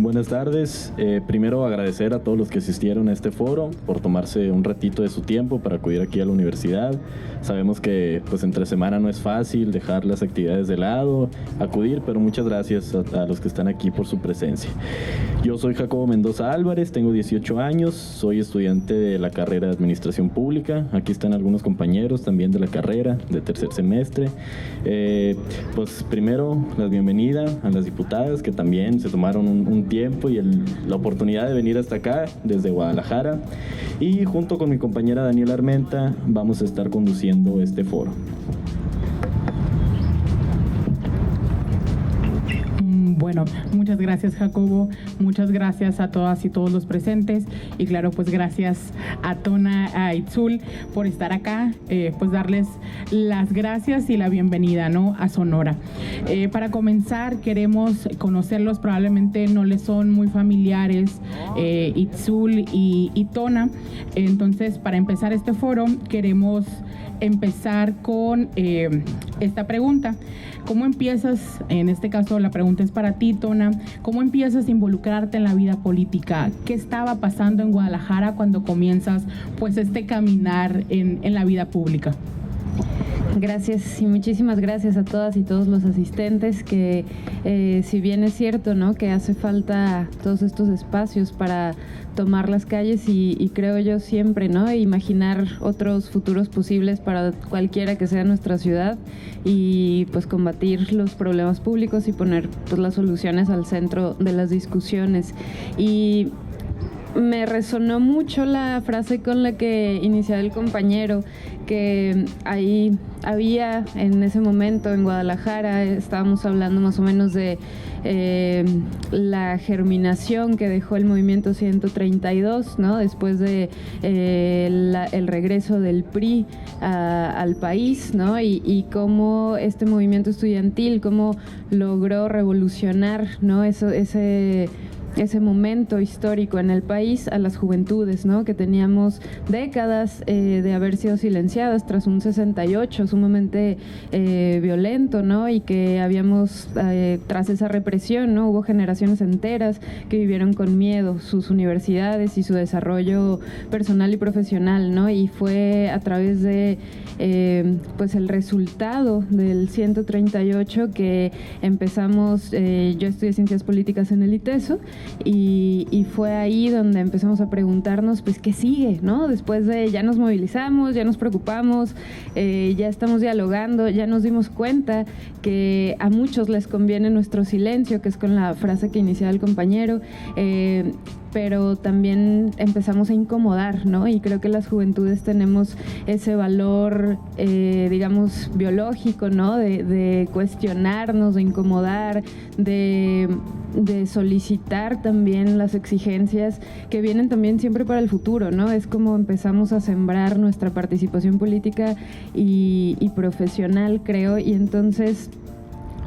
Buenas tardes. Primero agradecer a todos los que asistieron a este foro por tomarse un ratito de su tiempo para acudir aquí a la universidad. Sabemos que pues entre semana no es fácil dejar las actividades de lado, acudir, pero muchas gracias a los que están aquí por su presencia. Yo soy Jacobo Mendoza Álvarez, tengo 18 años, soy estudiante de la carrera de Administración Pública. Aquí están algunos compañeros también de la carrera, de tercer semestre. Pues primero, la bienvenida a las diputadas que también se tomaron un tiempo y la oportunidad de venir hasta acá desde Guadalajara, y junto con mi compañera Daniela Armenta vamos a estar conduciendo este foro. Bueno, muchas gracias, Jacobo, muchas gracias a todas y todos los presentes, y claro, pues gracias a Tona, a Itzul por estar acá, pues darles las gracias y la bienvenida, ¿no?, a Sonora. Para comenzar, queremos conocerlos, probablemente no les son muy familiares Itzul y Tona. Entonces, para empezar este foro, queremos empezar con esta pregunta. ¿Cómo empiezas, en este caso la pregunta es para ti, Tona, cómo empiezas a involucrarte en la vida política? ¿Qué estaba pasando en Guadalajara cuando comienzas pues este caminar en la vida pública? Gracias y muchísimas gracias a todas y todos los asistentes, que si bien es cierto, ¿no?, que hace falta todos estos espacios para tomar las calles y creo yo siempre, ¿no?, imaginar otros futuros posibles para cualquiera que sea nuestra ciudad, y pues combatir los problemas públicos y poner pues las soluciones al centro de las discusiones. Y me resonó mucho la frase con la que iniciaba el compañero, que ahí había en ese momento en Guadalajara, estábamos hablando más o menos de la germinación que dejó el movimiento 132, ¿no?, después de el regreso del PRI al país, ¿no?, y cómo este movimiento estudiantil, cómo logró revolucionar, ¿no?, ese momento histórico en el país a las juventudes, ¿no?, que teníamos décadas de haber sido silenciadas tras un 68 sumamente violento, ¿no?, y que habíamos, tras esa represión, ¿no?, hubo generaciones enteras que vivieron con miedo sus universidades y su desarrollo personal y profesional, ¿no?, y fue a través de pues el resultado del 138 que empezamos. Yo estudié Ciencias Políticas en el ITESO, y fue ahí donde empezamos a preguntarnos, pues, ¿qué sigue?, ¿no? Después de ya nos movilizamos, ya nos preocupamos, ya estamos dialogando, ya nos dimos cuenta que a muchos les conviene nuestro silencio, que es con la frase que iniciaba el compañero, pero también empezamos a incomodar, ¿no? Y creo que las juventudes tenemos ese valor, digamos, biológico, ¿no?, de cuestionarnos, de incomodar, de solicitar también las exigencias que vienen también siempre para el futuro, ¿no? Es como empezamos a sembrar nuestra participación política y profesional, creo, y entonces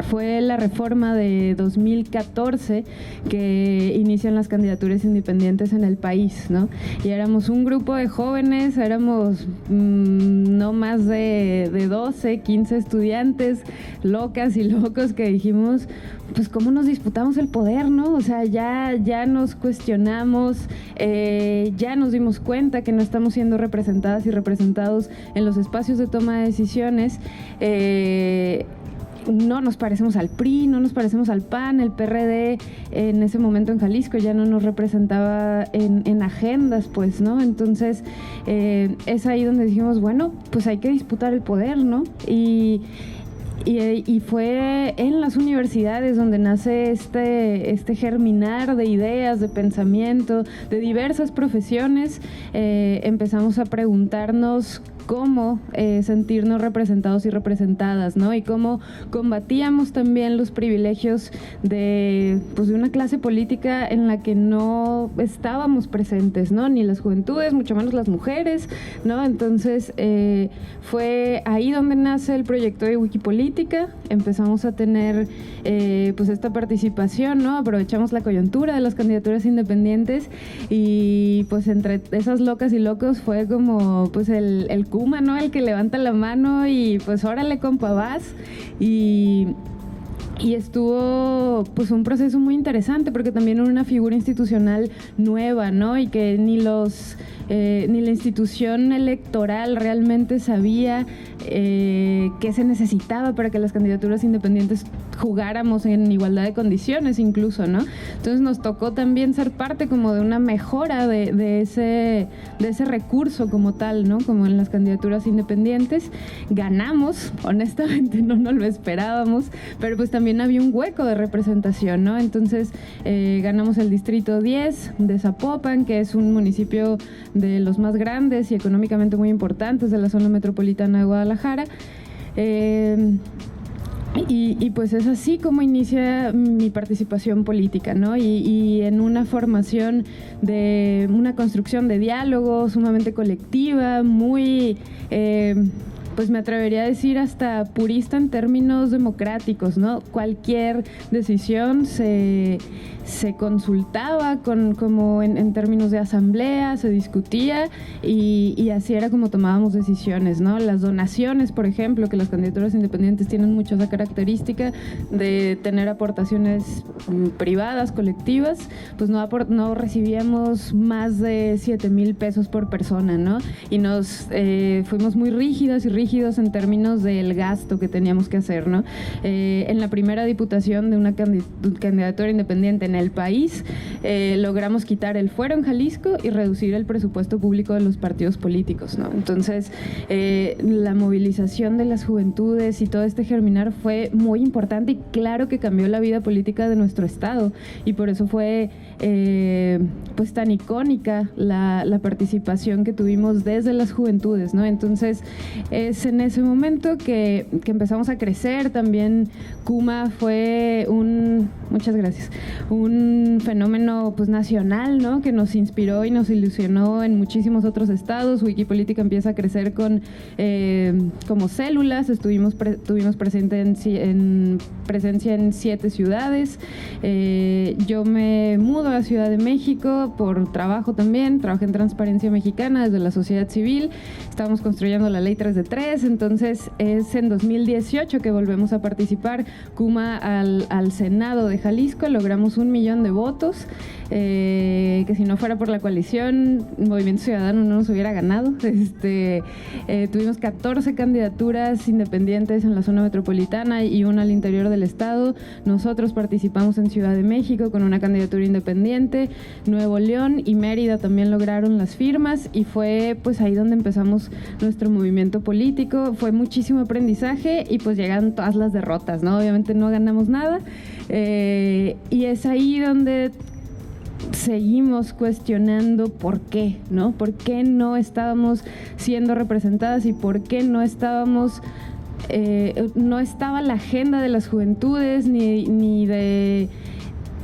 fue la reforma de 2014 que inician las candidaturas independientes en el país, ¿no? Y éramos un grupo de jóvenes, éramos no más de 12, 15 estudiantes, locas y locos, que dijimos, pues, ¿cómo nos disputamos el poder, no? O sea, ya nos cuestionamos, ya nos dimos cuenta que no estamos siendo representadas y representados en los espacios de toma de decisiones. No nos parecemos al PRI, no nos parecemos al PAN, el PRD en ese momento en Jalisco ya no nos representaba en agendas, pues, ¿no? Entonces, es ahí donde dijimos, bueno, pues hay que disputar el poder, ¿no? Y fue en las universidades donde nace este germinar de ideas, de pensamiento, de diversas profesiones. Empezamos a preguntarnos cómo sentirnos representados y representadas, ¿no? Y cómo combatíamos también los privilegios de una clase política en la que no estábamos presentes, ¿no? Ni las juventudes, mucho menos las mujeres, ¿no? Entonces, fue ahí donde nace el proyecto de Wikipolítica. Empezamos a tener esta participación, ¿no? Aprovechamos la coyuntura de las candidaturas independientes y pues entre esas locas y locos fue como pues el Kuma, ¿no? El que levanta la mano y pues órale, compa, vas. Y Y estuvo pues un proceso muy interesante porque también era una figura institucional nueva, ¿no? Y que ni la institución electoral realmente sabía qué se necesitaba para que las candidaturas independientes jugáramos en igualdad de condiciones incluso, ¿no? Entonces nos tocó también ser parte como de una mejora de ese recurso como tal, ¿no? Como en las candidaturas independientes. Ganamos, honestamente no nos lo esperábamos, pero pues también había un hueco de representación, ¿no? Entonces ganamos el distrito 10 de Zapopan, que es un municipio de los más grandes y económicamente muy importantes de la zona metropolitana de Guadalajara. Y pues es así como inicia mi participación política, ¿no? Y en una formación de una construcción de diálogo sumamente colectiva, muy pues me atrevería a decir hasta purista en términos democráticos, ¿no? Cualquier decisión se consultaba como en términos de asamblea, se discutía y así era como tomábamos decisiones, ¿no? Las donaciones, por ejemplo, que las candidaturas independientes tienen mucho esa característica de tener aportaciones privadas, colectivas, pues no recibíamos más de 7,000 pesos por persona, ¿no? Y nos fuimos muy rígidos en términos del gasto que teníamos que hacer, ¿no? En la primera diputación de una candidatura independiente en el país, logramos quitar el fuero en Jalisco y reducir el presupuesto público de los partidos políticos, ¿no? Entonces, la movilización de las juventudes y todo este germinar fue muy importante y claro que cambió la vida política de nuestro estado y por eso fue pues tan icónica la participación que tuvimos desde las juventudes, ¿no? Entonces, es en ese momento que empezamos a crecer. También Kuma fue muchas gracias, un fenómeno pues nacional, ¿no? Que nos inspiró y nos ilusionó en muchísimos otros estados. Wikipolítica empieza a crecer como células. Tuvimos presencia en 7 ciudades. Yo me mudo a Ciudad de México por trabajo también. Trabajé en Transparencia Mexicana desde la sociedad civil. Estábamos construyendo la ley 3 de 3, entonces es en 2018 que volvemos a participar Kuma al Senado de Jalisco. Logramos 1 millón de votos, que si no fuera por la coalición Movimiento Ciudadano no nos hubiera ganado. Tuvimos 14 candidaturas independientes en la zona metropolitana y una al interior del estado. Nosotros participamos en Ciudad de México con una candidatura independiente. Nuevo León y Mérida también lograron las firmas y fue pues ahí donde empezamos nuestro movimiento político. Fue muchísimo aprendizaje y pues llegaron todas las derrotas, ¿no? Obviamente no ganamos nada, y es ahí donde seguimos cuestionando por qué, ¿no? ¿Por qué no estábamos siendo representadas y por qué no estaba la agenda de las juventudes ni de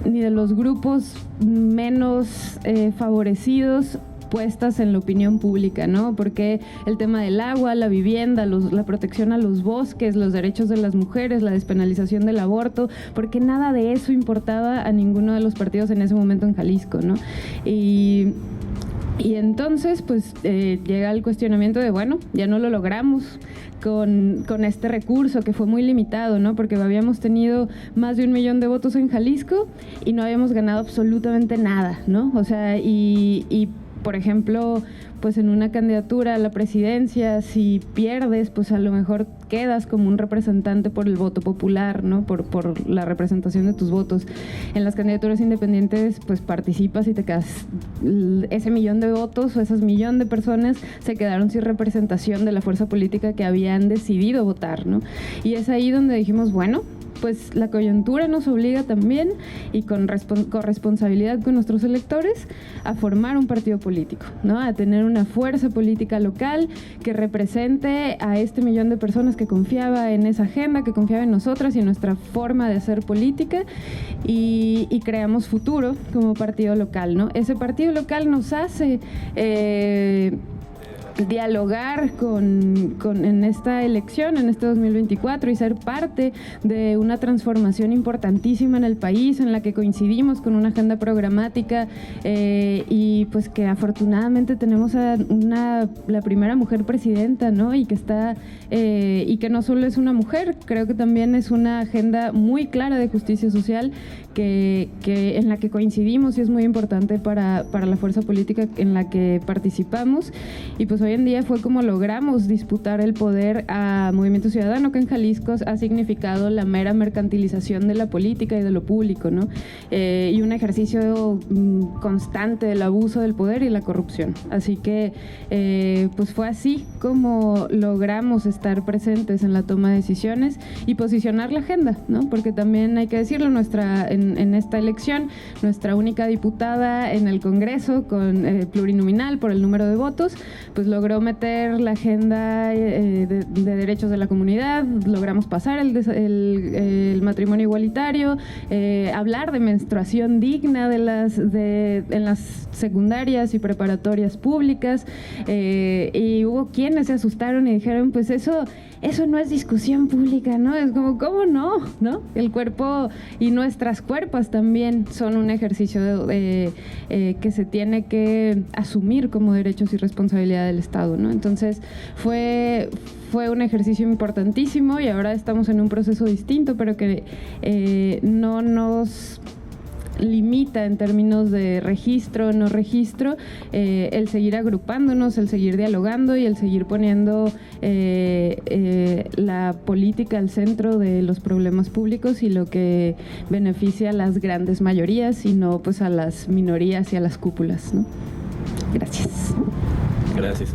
los grupos menos favorecidos puestas en la opinión pública, ¿no? Porque el tema del agua, la vivienda, la protección a los bosques, los derechos de las mujeres, la despenalización del aborto, porque nada de eso importaba a ninguno de los partidos en ese momento en Jalisco, ¿no? Y entonces, pues, llega el cuestionamiento de, bueno, ya no lo logramos con este recurso que fue muy limitado, ¿no? Porque habíamos tenido más de 1 millón de votos en Jalisco y no habíamos ganado absolutamente nada, ¿no? O sea, y por ejemplo, pues en una candidatura a la presidencia, si pierdes, pues a lo mejor quedas como un representante por el voto popular, ¿no? Por la representación de tus votos. En las candidaturas independientes, pues participas y te quedas, ese 1 millón de votos o esas 1 millón de personas se quedaron sin representación de la fuerza política que habían decidido votar, ¿no? Y es ahí donde dijimos, bueno, pues la coyuntura nos obliga también y con responsabilidad con nuestros electores a formar un partido político, ¿no? A tener una fuerza política local que represente a este 1 millón de personas que confiaba en esa agenda, que confiaba en nosotras y en nuestra forma de hacer política y creamos Futuro como partido local, ¿no? Ese partido local nos hace dialogar en esta elección, en este 2024, y ser parte de una transformación importantísima en el país, en la que coincidimos con una agenda programática, y pues que afortunadamente tenemos a la primera mujer presidenta, ¿no? Y que está y que no solo es una mujer, creo que también es una agenda muy clara de justicia social que en la que coincidimos y es muy importante para la fuerza política en la que participamos. Y pues hoy en día fue como logramos disputar el poder a Movimiento Ciudadano, que en Jalisco ha significado la mera mercantilización de la política y de lo público, ¿no? Y un ejercicio constante del abuso del poder y la corrupción. Así que pues fue así como logramos estar presentes en la toma de decisiones y posicionar la agenda, ¿no? Porque también hay que decirlo, en esta elección, nuestra única diputada en el Congreso con plurinominal por el número de votos, pues logró meter la agenda de derechos de la comunidad, logramos pasar el matrimonio igualitario, hablar de menstruación digna en las secundarias y preparatorias públicas, y hubo quienes se asustaron y dijeron, pues eso no es discusión pública, ¿no? Es como, ¿cómo no? ¿No? El cuerpo y nuestras cuerpos también son un ejercicio que se tiene que asumir como derechos y responsabilidad del Estado, ¿no? Entonces fue un ejercicio importantísimo y ahora estamos en un proceso distinto, pero que no nos limita en términos de registro, no registro, el seguir agrupándonos, el seguir dialogando y el seguir poniendo la política al centro de los problemas públicos y lo que beneficia a las grandes mayorías y no pues a las minorías y a las cúpulas, ¿no? Gracias. Gracias.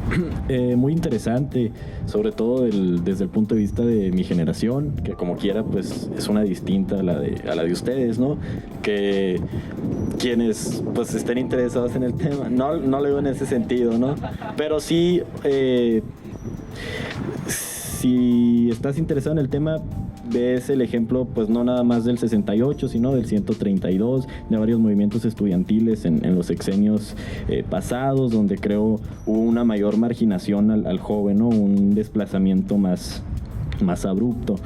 Muy interesante, sobre todo desde el punto de vista de mi generación, que como quiera pues es una distinta a la de ustedes, ¿no? Que quienes pues estén interesados en el tema, no lo digo en ese sentido, ¿no? Pero sí, si estás interesado en el tema, ves el ejemplo, pues no nada más del 68, sino del 132, de varios movimientos estudiantiles en los sexenios pasados, donde creo hubo una mayor marginación al joven, ¿no? Un desplazamiento más abrupto.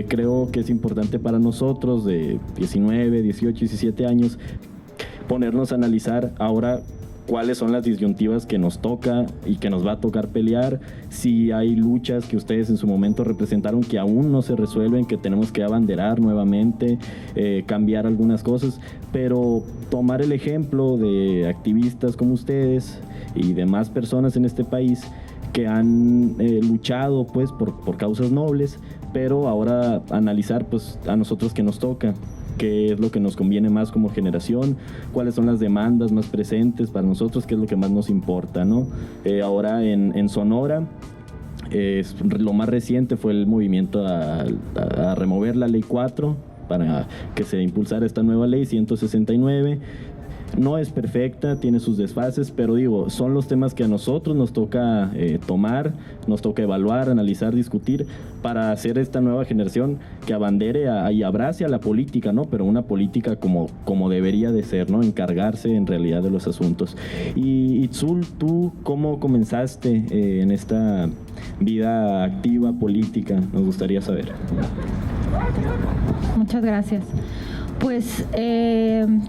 Creo que es importante para nosotros de 19, 18, 17 años ponernos a analizar ahora cuáles son las disyuntivas que nos toca y que nos va a tocar pelear, si hay luchas que ustedes en su momento representaron que aún no se resuelven, que tenemos que abanderar nuevamente, cambiar algunas cosas, pero tomar el ejemplo de activistas como ustedes y demás personas en este país que han luchado pues por causas nobles, pero ahora analizar pues a nosotros qué nos toca, qué es lo que nos conviene más como generación, cuáles son las demandas más presentes para nosotros, qué es lo que más nos importa, ¿no? Ahora en Sonora, lo más reciente fue el movimiento a remover la Ley 4 para que se impulsara esta nueva Ley 169. No es perfecta, tiene sus desfases, pero digo, son los temas que a nosotros nos toca tomar, nos toca evaluar, analizar, discutir para hacer esta nueva generación que abandere y abrace a la política, ¿no? Pero una política como debería de ser, ¿no? Encargarse en realidad de los asuntos. Y Itzul, ¿tú cómo comenzaste en esta vida activa política? Nos gustaría saber. Muchas gracias. Pues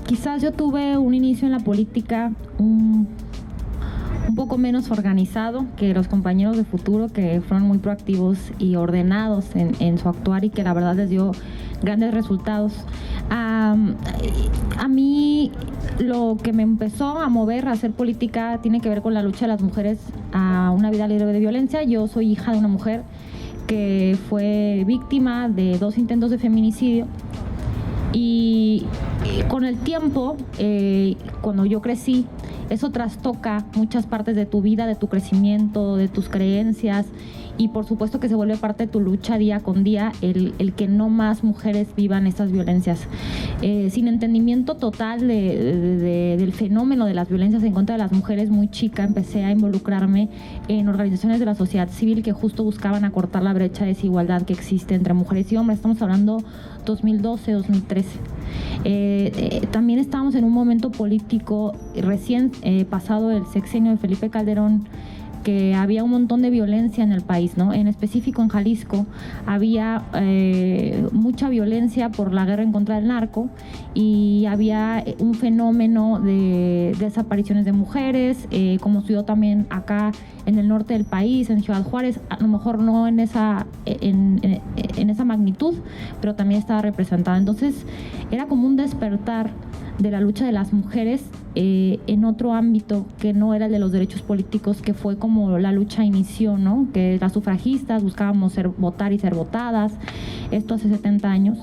quizás yo tuve un inicio en la política un poco menos organizado que los compañeros de Futuro, que fueron muy proactivos y ordenados en su actuar y que la verdad les dio grandes resultados. A mí lo que me empezó a mover a hacer política tiene que ver con la lucha de las mujeres a una vida libre de violencia. Yo soy hija de una mujer que fue víctima de 2 intentos de feminicidio. Y con el tiempo, cuando yo crecí, eso trastoca muchas partes de tu vida, de tu crecimiento, de tus creencias y por supuesto que se vuelve parte de tu lucha día con día el que no más mujeres vivan estas violencias. Sin entendimiento total del fenómeno de las violencias en contra de las mujeres, muy chica empecé a involucrarme en organizaciones de la sociedad civil que justo buscaban acortar la brecha de desigualdad que existe entre mujeres y hombres. Estamos hablando 2012, 2013. También estábamos en un momento político recién pasado el sexenio de Felipe Calderón, que había un montón de violencia en el país, ¿no? En específico en Jalisco había mucha violencia por la guerra en contra del narco y había un fenómeno de desapariciones de mujeres, como sucedió también acá en el norte del país, en Ciudad Juárez, a lo mejor no en esa magnitud, pero también estaba representada. Entonces era como un despertar de la lucha de las mujeres en otro ámbito que no era el de los derechos políticos, que fue como la lucha inició, ¿no? Que las sufragistas buscábamos votar y ser votadas, esto hace 70 años.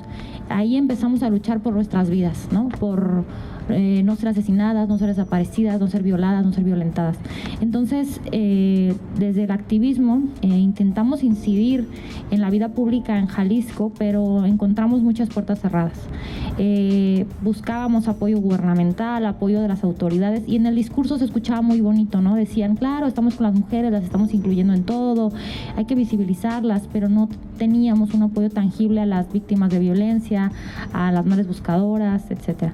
Ahí empezamos a luchar por nuestras vidas, ¿no? Por no ser asesinadas, no ser desaparecidas, no ser violadas, no ser violentadas. Entonces, desde el activismo intentamos incidir en la vida pública en Jalisco, pero encontramos muchas puertas cerradas. Buscábamos apoyo gubernamental, apoyo de las autoridades, y en el discurso se escuchaba muy bonito, ¿no? Decían, claro, estamos con las mujeres, las estamos incluyendo en todo, hay que visibilizarlas, pero no teníamos un apoyo tangible a las víctimas de violencia, a las madres buscadoras, etcétera.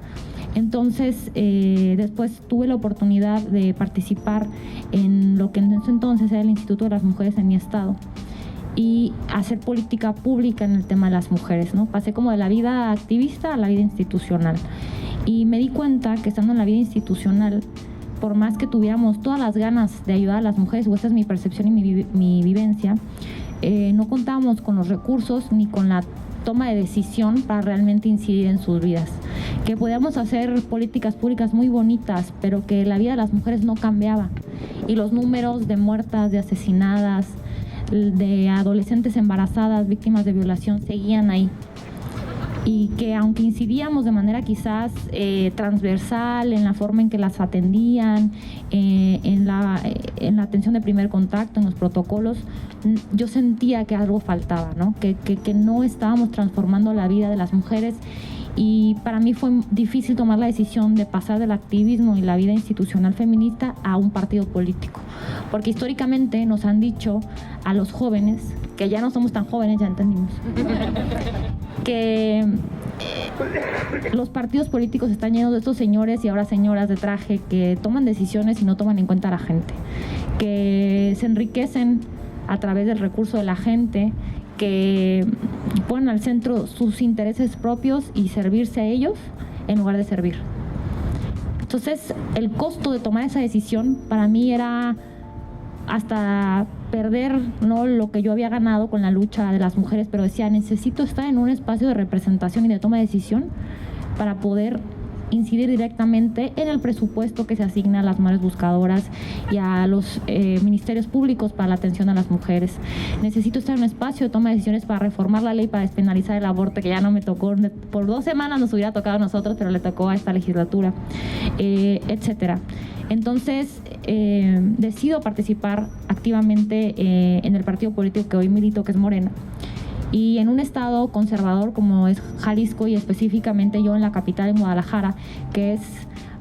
Entonces, después tuve la oportunidad de participar en lo que en ese entonces era el Instituto de las Mujeres en mi estado y hacer política pública en el tema de las mujeres, ¿no? Pasé como de la vida activista a la vida institucional y me di cuenta que estando en la vida institucional, por más que tuviéramos todas las ganas de ayudar a las mujeres, o esta es mi percepción y mi vivencia, no contábamos con los recursos ni con la toma de decisión para realmente incidir en sus vidas. Que podíamos hacer políticas públicas muy bonitas, pero que la vida de las mujeres no cambiaba. Y los números de muertas, de asesinadas, de adolescentes embarazadas, víctimas de violación, seguían ahí. Y que aunque incidíamos de manera quizás transversal en la forma en que las atendían, en la atención de primer contacto, en los protocolos, yo sentía que algo faltaba, ¿no? Que no estábamos transformando la vida de las mujeres. Y para mí fue difícil tomar la decisión de pasar del activismo y la vida institucional feminista a un partido político. Porque históricamente nos han dicho a los jóvenes, que ya no somos tan jóvenes, ya entendimos, que los partidos políticos están llenos de estos señores y ahora señoras de traje que toman decisiones y no toman en cuenta a la gente, que se enriquecen a través del recurso de la gente, que ponen al centro sus intereses propios y servirse a ellos en lugar de servir. Entonces, el costo de tomar esa decisión para mí era hasta perder, ¿no?, lo que yo había ganado con la lucha de las mujeres, pero decía, necesito estar en un espacio de representación y de toma de decisión para poder incidir directamente en el presupuesto que se asigna a las madres buscadoras y a los ministerios públicos para la atención a las mujeres. Necesito estar en un espacio de toma de decisiones para reformar la ley para despenalizar el aborto, que ya no me tocó, por 2 semanas nos hubiera tocado a nosotros, pero le tocó a esta legislatura, etcétera. Entonces, decido participar activamente en el partido político que hoy milito, que es Morena. Y en un estado conservador como es Jalisco, y específicamente yo en la capital, en Guadalajara, que es,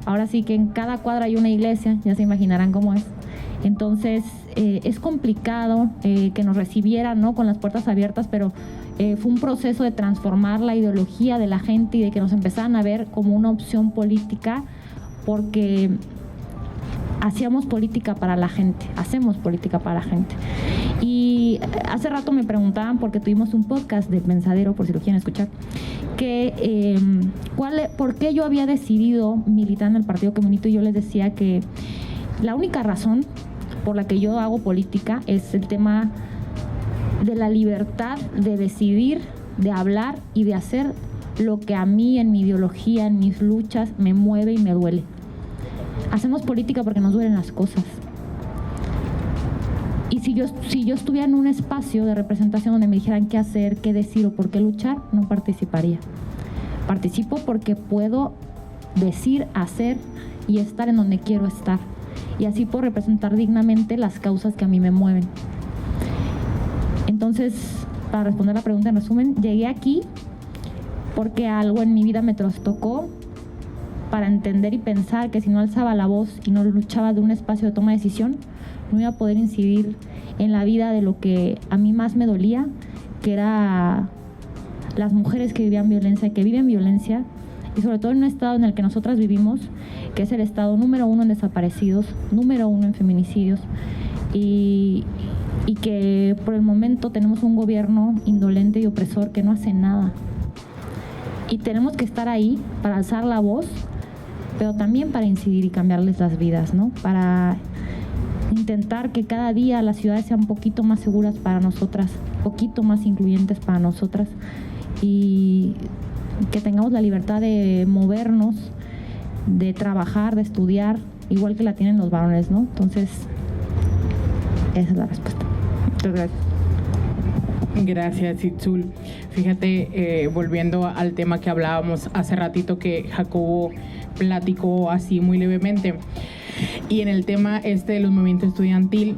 ahora sí que en cada cuadra hay una iglesia, ya se imaginarán cómo es. Entonces, es complicado que nos recibieran, ¿no?, con las puertas abiertas, pero fue un proceso de transformar la ideología de la gente y de que nos empezaran a ver como una opción política, porque hacíamos política para la gente, hacemos política para la gente. Y hace rato me preguntaban, porque tuvimos un podcast de Pensadero, por si lo quieren escuchar, que por qué yo había decidido militar en el partido que milito, y yo les decía que la única razón por la que yo hago política es el tema de la libertad de decidir, de hablar y de hacer lo que a mí en mi ideología, en mis luchas, me mueve y me duele. Hacemos política porque nos duelen las cosas. Y si yo estuviera en un espacio de representación donde me dijeran qué hacer, qué decir o por qué luchar, no participaría. Participo porque puedo decir, hacer y estar en donde quiero estar. Y así puedo representar dignamente las causas que a mí me mueven. Entonces, para responder la pregunta en resumen, llegué aquí porque algo en mi vida me trastocó, para entender y pensar que si no alzaba la voz y no luchaba de un espacio de toma de decisión, no iba a poder incidir en la vida de lo que a mí más me dolía, que era las mujeres que vivían violencia, que viven violencia, y sobre todo en un estado en el que nosotras vivimos, que es el estado número 1 en desaparecidos, número 1 en feminicidios, y que por el momento tenemos un gobierno indolente y opresor que no hace nada. Y tenemos que estar ahí para alzar la voz, pero también para incidir y cambiarles las vidas, ¿no? Para intentar que cada día las ciudades sean un poquito más seguras para nosotras, poquito más incluyentes para nosotras, y que tengamos la libertad de movernos, de trabajar, de estudiar, igual que la tienen los varones, ¿no? Entonces, esa es la respuesta. Muchas gracias. Gracias, Itzul. Fíjate, volviendo al tema que hablábamos hace ratito, que Jacobo platicó así muy levemente, y en el tema de los movimientos estudiantil,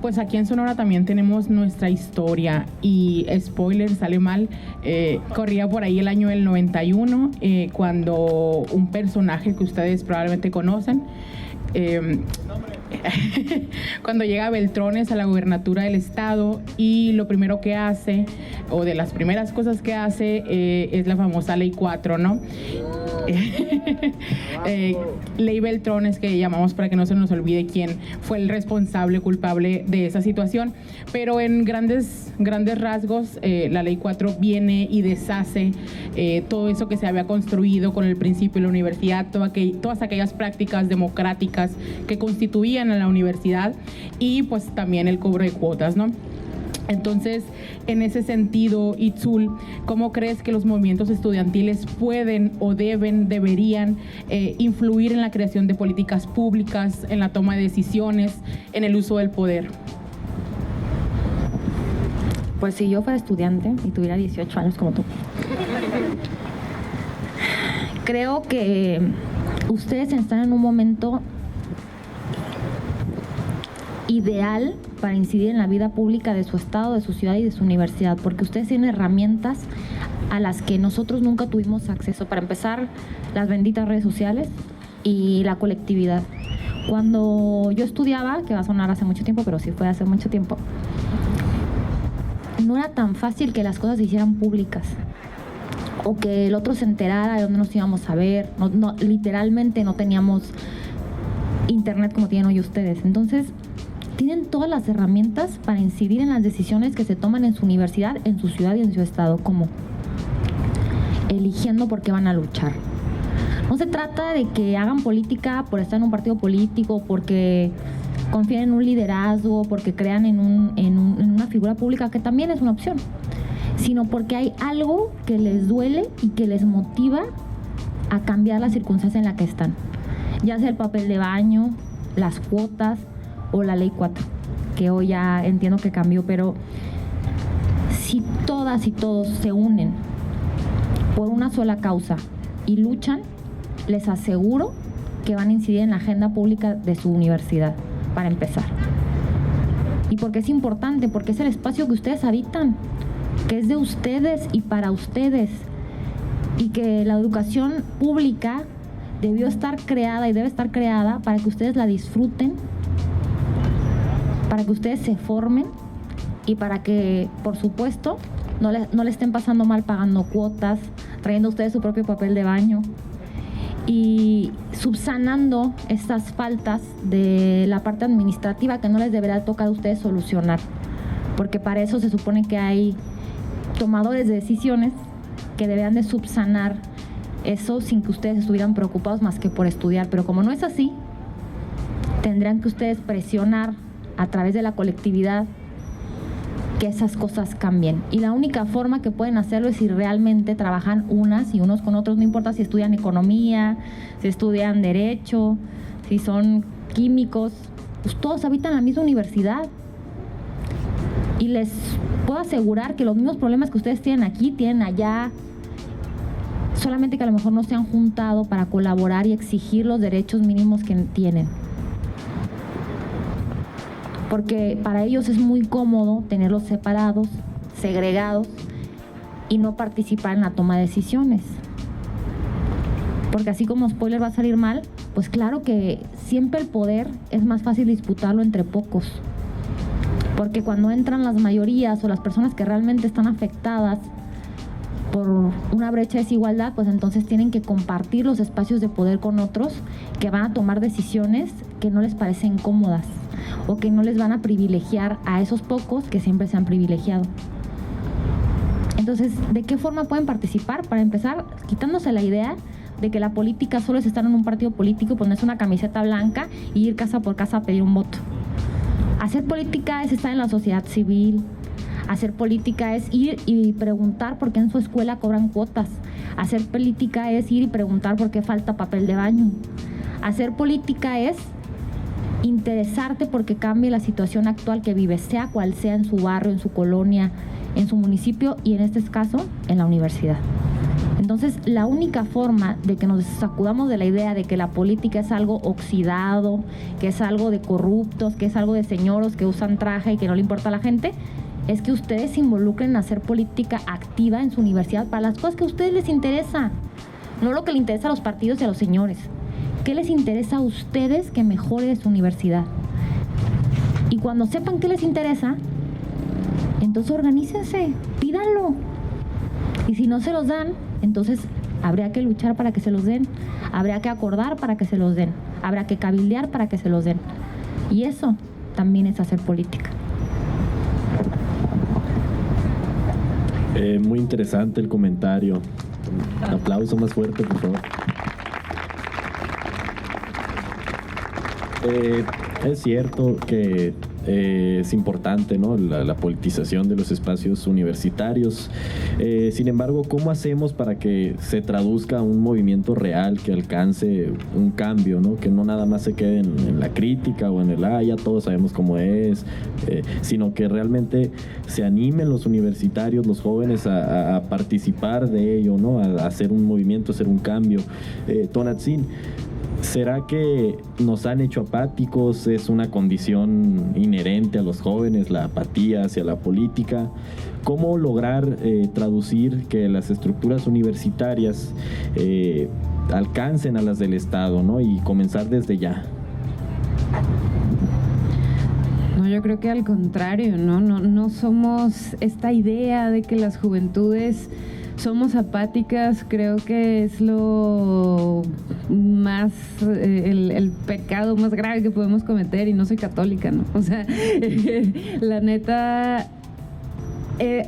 pues aquí en Sonora también tenemos nuestra historia, y spoiler, sale mal, corría por ahí el año del 91, cuando un personaje que ustedes probablemente conocen, cuando llega Beltrones a la gubernatura del estado, y lo primero que hace, o de las primeras cosas que hace, es la famosa Ley 4, ¿no? Ley Beltrones, que llamamos para que no se nos olvide quién fue el responsable, culpable de esa situación, pero en grandes rasgos, la Ley 4 viene y deshace todo eso que se había construido con el principio de la universidad, todas aquellas prácticas democráticas que constituían a la universidad, y pues también el cobro de cuotas, ¿no? Entonces, en ese sentido, Itzul, ¿cómo crees que los movimientos estudiantiles pueden o deberían influir en la creación de políticas públicas, en la toma de decisiones, en el uso del poder? Pues si yo fuera estudiante y tuviera 18 años como tú, creo que ustedes están en un momento ideal para incidir en la vida pública de su estado, de su ciudad y de su universidad, porque ustedes tienen herramientas a las que nosotros nunca tuvimos acceso. Para empezar, las benditas redes sociales y la colectividad. Cuando yo estudiaba, que va a sonar hace mucho tiempo, pero sí fue hace mucho tiempo, no era tan fácil que las cosas se hicieran públicas o que el otro se enterara de dónde nos íbamos a ver. No, literalmente no teníamos internet como tienen hoy ustedes. Entonces, tienen todas las herramientas para incidir en las decisiones que se toman en su universidad, en su ciudad y en su estado, como eligiendo por qué van a luchar. No se trata de que hagan política por estar en un partido político, porque confíen en un liderazgo, porque crean en una figura pública, que también es una opción, sino porque hay algo que les duele y que les motiva a cambiar la circunstancia en la que están, ya sea el papel de baño, las cuotas o la Ley 4, que hoy ya entiendo que cambió, pero si todas y todos se unen por una sola causa y luchan, les aseguro que van a incidir en la agenda pública de su universidad, para empezar. Y porque es importante, porque es el espacio que ustedes habitan, que es de ustedes y para ustedes, y que la educación pública debió estar creada y debe estar creada para que ustedes la disfruten, para que ustedes se formen y para que, por supuesto, no le estén pasando mal pagando cuotas, trayendo ustedes su propio papel de baño y subsanando estas faltas de la parte administrativa que no les deberá tocar a ustedes solucionar, porque para eso se supone que hay tomadores de decisiones que deberían de subsanar eso sin que ustedes estuvieran preocupados más que por estudiar. Pero como no es así, tendrán que ustedes presionar a través de la colectividad que esas cosas cambien. Y la única forma que pueden hacerlo es si realmente trabajan unas y unos con otros, no importa si estudian economía, si estudian derecho, si son químicos, pues todos habitan la misma universidad. Y les puedo asegurar que los mismos problemas que ustedes tienen aquí, tienen allá, solamente que a lo mejor no se han juntado para colaborar y exigir los derechos mínimos que tienen. Porque para ellos es muy cómodo tenerlos separados, segregados y no participar en la toma de decisiones. Porque así como spoiler va a salir mal, pues claro que siempre el poder es más fácil disputarlo entre pocos. Porque cuando entran las mayorías o las personas que realmente están afectadas por una brecha de desigualdad, pues entonces tienen que compartir los espacios de poder con otros que van a tomar decisiones que no les parecen cómodas o que no les van a privilegiar a esos pocos que siempre se han privilegiado. Entonces, ¿de qué forma pueden participar? Para empezar, quitándose la idea de que la política solo es estar en un partido político, ponerse una camiseta blanca y ir casa por casa a pedir un voto. Hacer política es estar en la sociedad civil. Hacer política es ir y preguntar por qué en su escuela cobran cuotas. Hacer política es ir y preguntar por qué falta papel de baño. Hacer política es interesarte porque cambie la situación actual que vive, sea cual sea, en su barrio, en su colonia, en su municipio y en este caso, en la universidad. Entonces, la única forma de que nos sacudamos de la idea de que la política es algo oxidado, que es algo de corruptos, que es algo de señoros que usan traje y que no le importa a la gente, es que ustedes se involucren en hacer política activa en su universidad para las cosas que a ustedes les interesa, no lo que le interesa a los partidos y a los señores. ¿Qué les interesa a ustedes que mejore su universidad? Y cuando sepan qué les interesa, entonces organícense, pídanlo. Y si no se los dan, entonces habría que luchar para que se los den, habría que acordar para que se los den, habrá que cabildear para que se los den. Y eso también es hacer política. Muy interesante el comentario. Un aplauso más fuerte, por favor. Es cierto que es importante, ¿no?, la politización de los espacios universitarios. Sin embargo, ¿cómo hacemos para que se traduzca un movimiento real que alcance un cambio, ¿no?, que no nada más se quede en la crítica o en el ya todos sabemos cómo es, sino que realmente se animen los universitarios, los jóvenes a participar de ello, ¿no?, a hacer un movimiento, a hacer un cambio? Tonantzin, ¿será que nos han hecho apáticos? ¿Es una condición inherente a los jóvenes, la apatía hacia la política? ¿Cómo lograr traducir que las estructuras universitarias alcancen a las del Estado, ¿no?, y comenzar desde ya? No, yo creo que al contrario, no somos esta idea de que las juventudes somos apáticas. Creo que es lo más, el pecado más grave que podemos cometer, y no soy católica, ¿no? O sea, la neta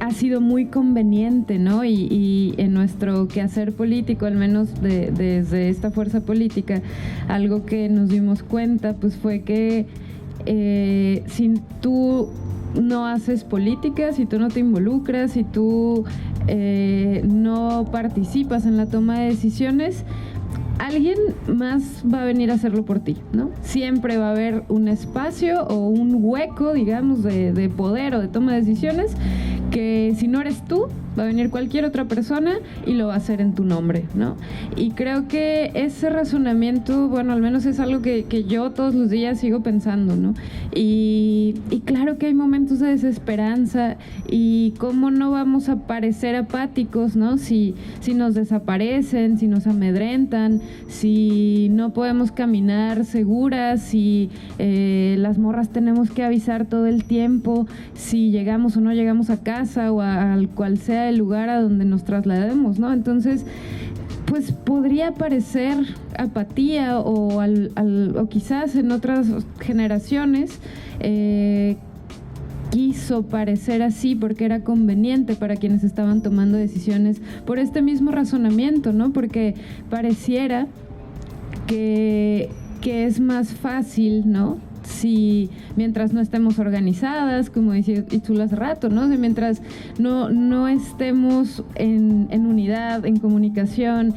ha sido muy conveniente, ¿no? Y en nuestro quehacer político, al menos desde esta fuerza política, algo que nos dimos cuenta, pues fue que si tú no haces política, si tú no te involucras, si tú no participas en la toma de decisiones, alguien más va a venir a hacerlo por ti, ¿no? Siempre va a haber un espacio o un hueco, digamos, de poder o de toma de decisiones, que si no eres tú, va a venir cualquier otra persona y lo va a hacer en tu nombre, ¿no? Y creo que ese razonamiento, bueno, al menos es algo que yo todos los días sigo pensando, ¿no? Y claro que hay momentos de desesperanza, y cómo no vamos a parecer apáticos, ¿no? Si nos desaparecen, si nos amedrentan, si no podemos caminar seguras, si las morras tenemos que avisar todo el tiempo, si llegamos o no llegamos a casa o al cual sea el lugar a donde nos traslademos, ¿no? Entonces, pues podría parecer apatía o quizás en otras generaciones quiso parecer así porque era conveniente para quienes estaban tomando decisiones por este mismo razonamiento, ¿no? Porque pareciera que es más fácil, ¿no?, si mientras no estemos organizadas, como decía Itzul hace rato, ¿no? De mientras no estemos en unidad, en comunicación,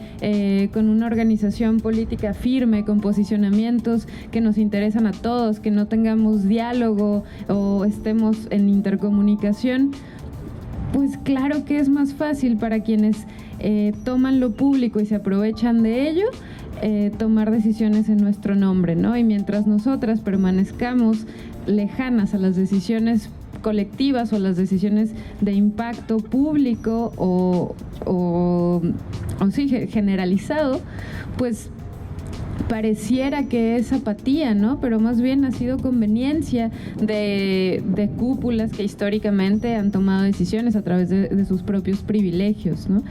con una organización política firme, con posicionamientos que nos interesan a todos, que no tengamos diálogo o estemos en intercomunicación, pues claro que es más fácil para quienes toman lo público y se aprovechan de ello, tomar decisiones en nuestro nombre, ¿no? Y mientras nosotras permanezcamos lejanas a las decisiones colectivas o las decisiones de impacto público o sí, generalizado, pues pareciera que es apatía, ¿no? Pero más bien ha sido conveniencia de cúpulas que históricamente han tomado decisiones a través de sus propios privilegios, ¿no?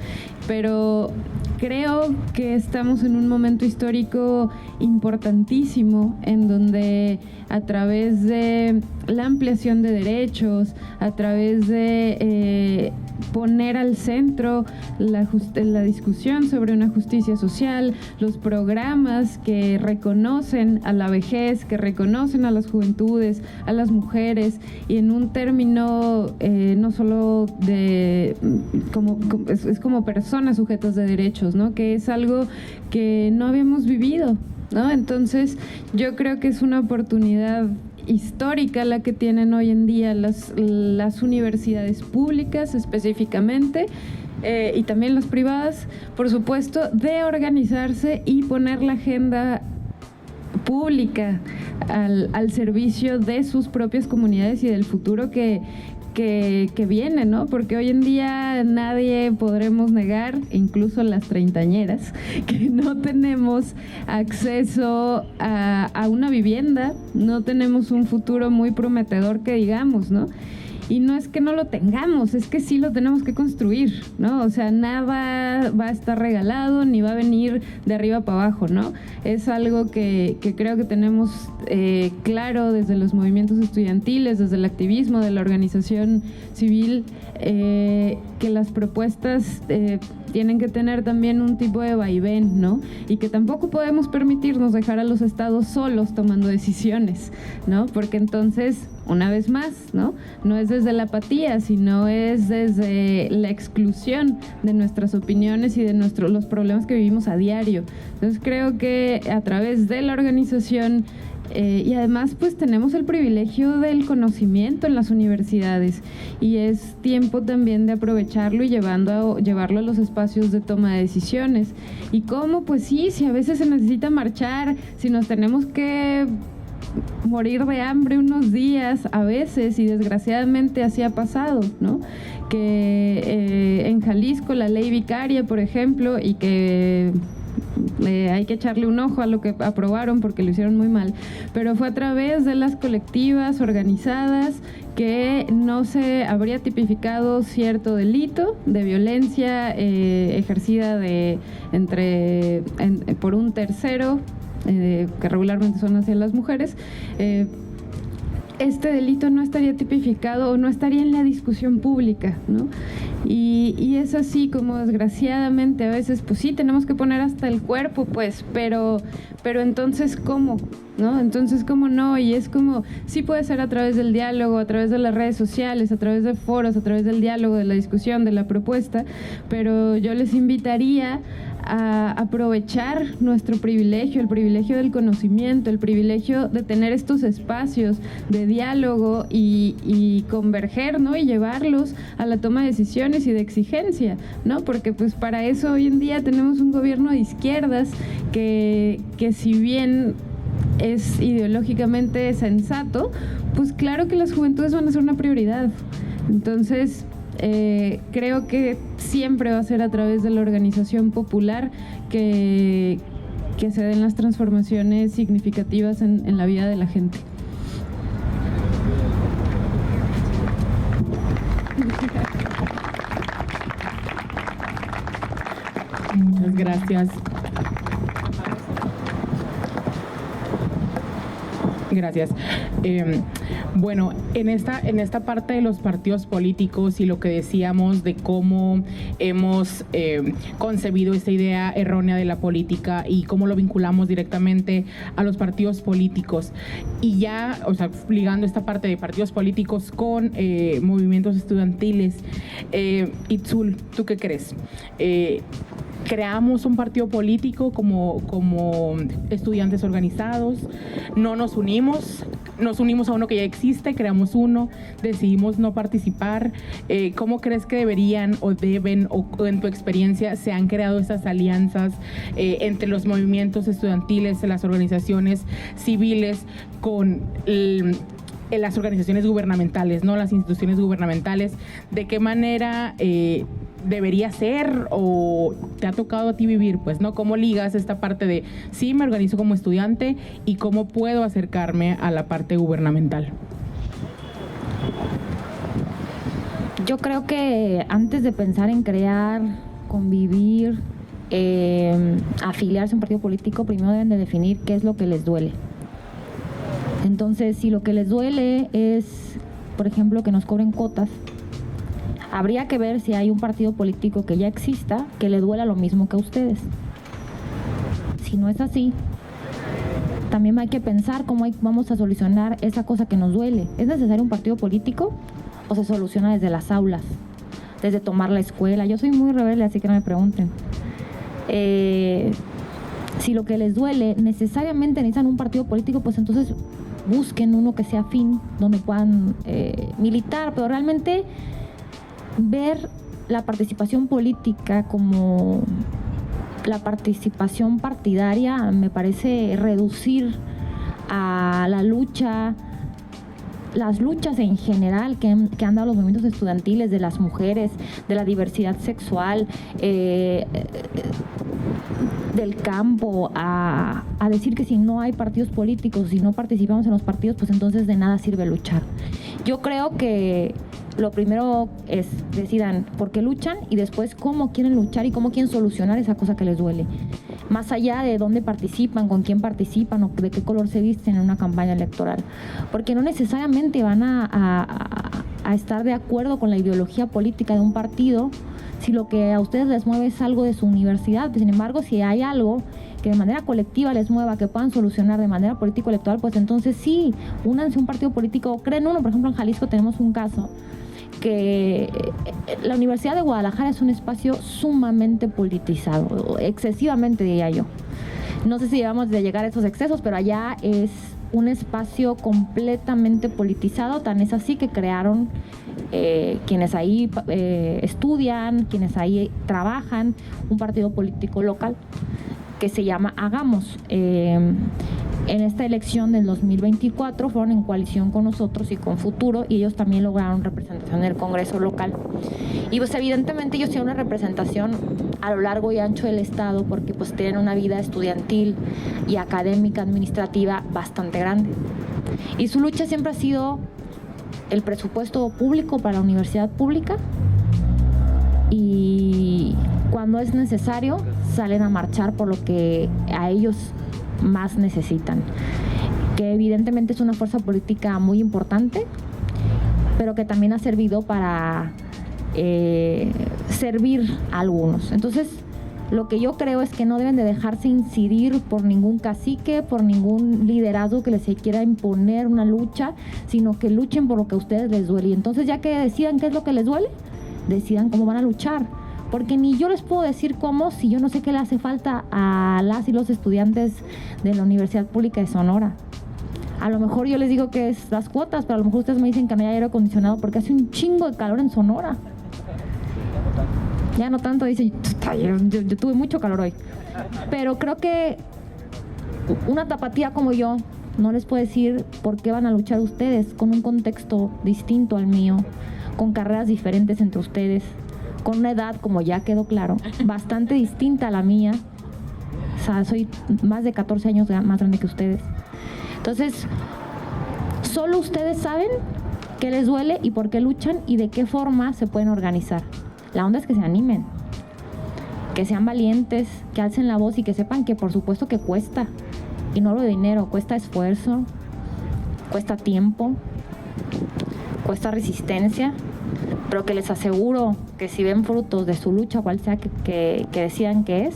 Pero creo que estamos en un momento histórico importantísimo en donde a través de la ampliación de derechos, a través de poner al centro la discusión sobre una justicia social, los programas que reconocen a la vejez, que reconocen a las juventudes, a las mujeres, y en un término no solo de es como personas sujetas de derechos, ¿no? Que es algo que no habíamos vivido, ¿no? Entonces yo creo que es una oportunidad histórica la que tienen hoy en día las universidades públicas específicamente, y también las privadas, por supuesto, de organizarse y poner la agenda pública al servicio de sus propias comunidades y del futuro que viene, ¿no? Porque hoy en día nadie podremos negar, incluso las treintañeras, que no tenemos acceso a una vivienda, no tenemos un futuro muy prometedor que digamos, ¿no? Y no es que no lo tengamos, es que sí lo tenemos que construir, ¿no? O sea, nada va a estar regalado ni va a venir de arriba para abajo, ¿no? Es algo que creo que tenemos claro desde los movimientos estudiantiles, desde el activismo, de la organización civil, que las propuestas tienen que tener también un tipo de vaivén, ¿no? Y que tampoco podemos permitirnos dejar a los estados solos tomando decisiones, ¿no? Porque entonces, una vez más, ¿no? No es desde la apatía, sino es desde la exclusión de nuestras opiniones y de los problemas que vivimos a diario. Entonces creo que a través de la organización y además pues tenemos el privilegio del conocimiento en las universidades y es tiempo también de aprovecharlo y llevarlo a los espacios de toma de decisiones. ¿Y cómo? Pues sí, si a veces se necesita marchar, si nos tenemos que morir de hambre unos días a veces, y desgraciadamente así ha pasado, ¿no? Que en Jalisco la ley vicaria, por ejemplo, y que hay que echarle un ojo a lo que aprobaron porque lo hicieron muy mal, pero fue a través de las colectivas organizadas que no se habría tipificado cierto delito de violencia ejercida por un tercero, que regularmente son hacia las mujeres. Este delito no estaría tipificado o no estaría en la discusión pública, ¿no? Y es así como desgraciadamente a veces pues sí tenemos que poner hasta el cuerpo, pues, pero entonces ¿cómo? ¿No? Entonces ¿cómo no? Y es como, sí puede ser a través del diálogo, a través de las redes sociales, a través de foros, a través del diálogo, de la discusión, de la propuesta, pero yo les invitaría a aprovechar nuestro privilegio, el privilegio del conocimiento, el privilegio de tener estos espacios de diálogo y converger, ¿no? Y llevarlos a la toma de decisiones y de exigencia, ¿no? Porque pues para eso hoy en día tenemos un gobierno de izquierdas que si bien es ideológicamente sensato, pues claro que las juventudes van a ser una prioridad. Entonces creo que siempre va a ser a través de la organización popular que se den las transformaciones significativas en la vida de la gente. Muchas gracias. Gracias. Bueno, en esta parte de los partidos políticos y lo que decíamos de cómo hemos concebido esta idea errónea de la política y cómo lo vinculamos directamente a los partidos políticos, y ya, o sea, ligando esta parte de partidos políticos con movimientos estudiantiles, Itzul, ¿tú qué crees? Creamos un partido político como estudiantes organizados, no nos unimos a uno que ya existe, creamos uno, decidimos no participar. ¿Cómo crees que deberían o deben, o en tu experiencia, se han creado estas alianzas entre los movimientos estudiantiles, las organizaciones civiles con las organizaciones gubernamentales, ¿no? Las instituciones gubernamentales? ¿De qué manera debería ser o te ha tocado a ti vivir, pues, ¿no? ¿Cómo ligas esta parte de sí me organizo como estudiante y cómo puedo acercarme a la parte gubernamental? Yo creo que antes de pensar en crear, convivir, afiliarse a un partido político, primero deben de definir qué es lo que les duele. Entonces, si lo que les duele es, por ejemplo, que nos cobren cuotas, habría que ver si hay un partido político que ya exista que le duela lo mismo que a ustedes. Si no es así, también hay que pensar cómo vamos a solucionar esa cosa que nos duele. ¿Es necesario un partido político o se soluciona desde las aulas, desde tomar la escuela? Yo soy muy rebelde, así que no me pregunten. Si lo que les duele necesariamente necesitan un partido político, pues entonces busquen uno que sea afín, donde puedan militar, pero realmente ver la participación política como la participación partidaria me parece reducir a la lucha, las luchas en general que han dado los movimientos estudiantiles de las mujeres, de la diversidad sexual, del campo, a decir que si no hay partidos políticos, si no participamos en los partidos, pues entonces de nada sirve luchar. Yo creo que lo primero es decidan por qué luchan y después cómo quieren luchar y cómo quieren solucionar esa cosa que les duele. Más allá de dónde participan, con quién participan o de qué color se visten en una campaña electoral. Porque no necesariamente van a estar de acuerdo con la ideología política de un partido si lo que a ustedes les mueve es algo de su universidad. Sin embargo, si hay algo que de manera colectiva les mueva, que puedan solucionar de manera político-electoral, pues entonces sí, únanse a un partido político, creen uno. Por ejemplo, en Jalisco tenemos un caso que la Universidad de Guadalajara es un espacio sumamente politizado, excesivamente diría yo. No sé si vamos a llegar a esos excesos, pero allá es un espacio completamente politizado, tan es así que crearon quienes ahí estudian, quienes ahí trabajan, un partido político local que se llama Hagamos. En esta elección del 2024 fueron en coalición con nosotros y con Futuro, y ellos también lograron representación en el Congreso local. Y pues evidentemente ellos tienen una representación a lo largo y ancho del estado porque pues tienen una vida estudiantil y académica, administrativa bastante grande. Y su lucha siempre ha sido el presupuesto público para la universidad pública, y cuando es necesario salen a marchar por lo que a ellos más necesitan, que evidentemente es una fuerza política muy importante, pero que también ha servido para servir a algunos. Entonces, lo que yo creo es que no deben de dejarse incidir por ningún cacique, por ningún liderazgo que les quiera imponer una lucha, sino que luchen por lo que a ustedes les duele. Y entonces, ya que decidan qué es lo que les duele, decidan cómo van a luchar. Porque ni yo les puedo decir cómo si yo no sé qué le hace falta a las y los estudiantes de la Universidad Pública de Sonora. A lo mejor yo les digo que es las cuotas, pero a lo mejor ustedes me dicen que no hay aire acondicionado porque hace un chingo de calor en Sonora. Ya no tanto, dice, yo tuve mucho calor hoy. Pero creo que una tapatía como yo no les puede decir por qué van a luchar ustedes, con un contexto distinto al mío, con carreras diferentes entre ustedes, con una edad, como ya quedó claro, bastante distinta a la mía. O sea, soy más de 14 años más grande que ustedes. Entonces, solo ustedes saben qué les duele y por qué luchan y de qué forma se pueden organizar. La onda es que se animen, que sean valientes, que alcen la voz y que sepan que por supuesto que cuesta. Y no hablo de dinero, cuesta esfuerzo, cuesta tiempo, cuesta resistencia, pero que les aseguro que si ven frutos de su lucha, cual sea que decidan que es,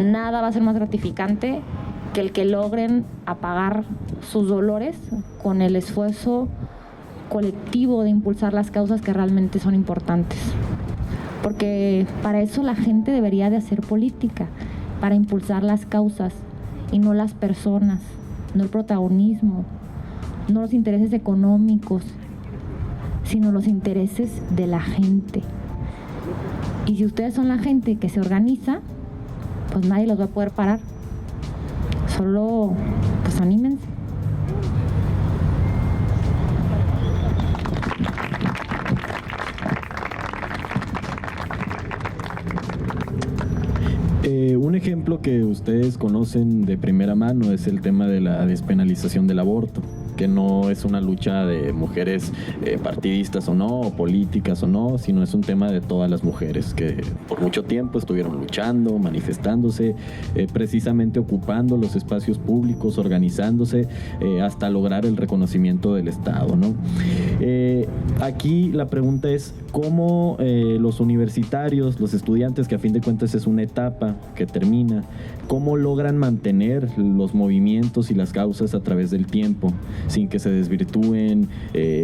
nada va a ser más gratificante que el que logren apagar sus dolores con el esfuerzo colectivo de impulsar las causas que realmente son importantes. Porque para eso la gente debería de hacer política, para impulsar las causas y no las personas, no el protagonismo, no los intereses económicos, sino los intereses de la gente. Y si ustedes son la gente que se organiza, pues nadie los va a poder parar. Solo, pues anímense. ejemplo que ustedes conocen de primera mano es el tema de la despenalización del aborto, que no es una lucha de mujeres partidistas o no, o políticas o no, sino es un tema de todas las mujeres que por mucho tiempo estuvieron luchando, manifestándose, precisamente ocupando los espacios públicos, organizándose hasta lograr el reconocimiento del Estado, ¿no? Aquí la pregunta es cómo los universitarios, los estudiantes, que a fin de cuentas es una etapa que termina, cómo logran mantener los movimientos y las causas a través del tiempo, sin que se desvirtúen,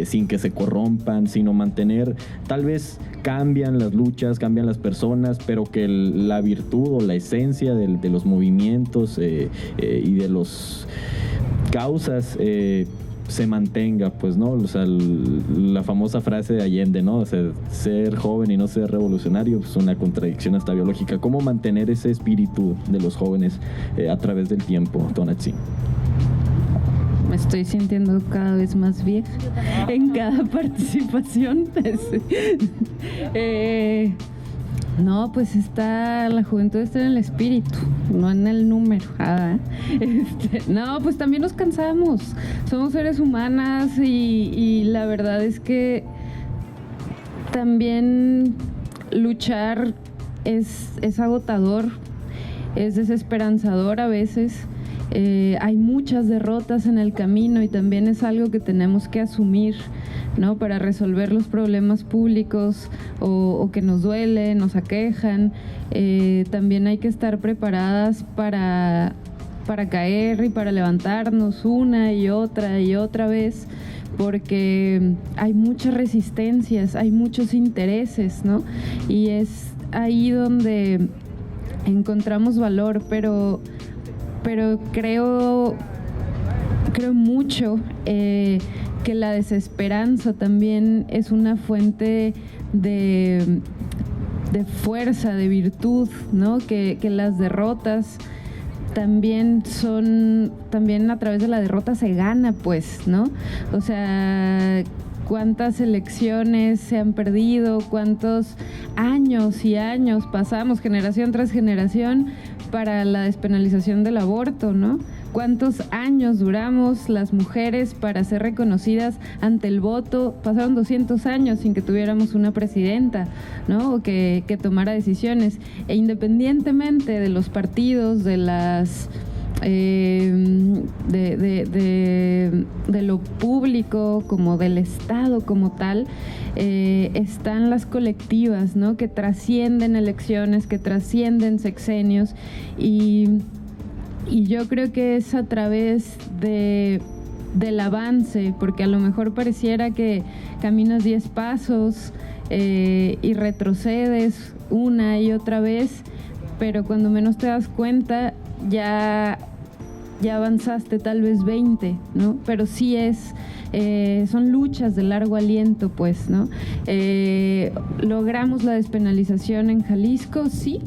sin que se corrompan, sino mantener, tal vez cambian las luchas, cambian las personas, pero que la virtud o la esencia de los movimientos y de los causas se mantenga, pues, ¿no? O sea, la famosa frase de Allende, ¿no? O sea, ser joven y no ser revolucionario es una contradicción hasta biológica. ¿Cómo mantener ese espíritu de los jóvenes a través del tiempo, Tonantzin? Me estoy sintiendo cada vez más vieja en cada participación. No, pues la juventud está en el espíritu, no en el número. No, pues también nos cansamos. Somos seres humanas y la verdad es que también luchar es agotador, es desesperanzador a veces. Hay muchas derrotas en el camino y también es algo que tenemos que asumir, ¿no? Para resolver los problemas públicos o que nos duelen, nos aquejan. También hay que estar preparadas para caer y para levantarnos una y otra vez, porque hay muchas resistencias, hay muchos intereses, ¿no? Y es ahí donde encontramos valor, pero creo mucho que la desesperanza también es una fuente de fuerza, de virtud, ¿no? Que las derrotas también a través de la derrota se gana, pues, ¿no? O sea, cuántas elecciones se han perdido, cuántos años y años pasamos, generación tras generación, para la despenalización del aborto, ¿no? ¿Cuántos años duramos las mujeres para ser reconocidas ante el voto? Pasaron 200 años sin que tuviéramos una presidenta, ¿no? O que tomara decisiones. E independientemente de los partidos, de las de lo público como del Estado como tal, están las colectivas, ¿no? Que trascienden elecciones, que trascienden sexenios y yo creo que es a través del avance, porque a lo mejor pareciera que caminas 10 pasos y retrocedes una y otra vez, pero cuando menos te das cuenta ya avanzaste tal vez 20, ¿no? Pero sí son luchas de largo aliento, pues, ¿no? Logramos la despenalización en Jalisco, sí,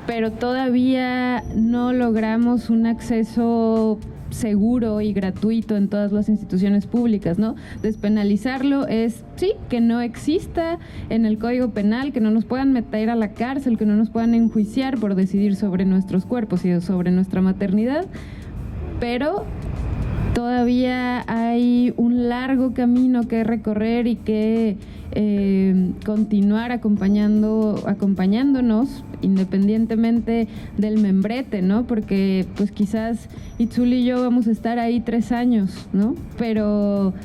pero todavía no logramos un acceso seguro y gratuito en todas las instituciones públicas, ¿no? Despenalizarlo es, sí, que no exista en el Código Penal, que no nos puedan meter a la cárcel, que no nos puedan enjuiciar por decidir sobre nuestros cuerpos y sobre nuestra maternidad, pero todavía hay un largo camino que recorrer y que continuar acompañándonos independientemente del membrete, ¿no? Porque pues quizás Itzul y yo vamos a estar ahí 3 años, ¿no? Pero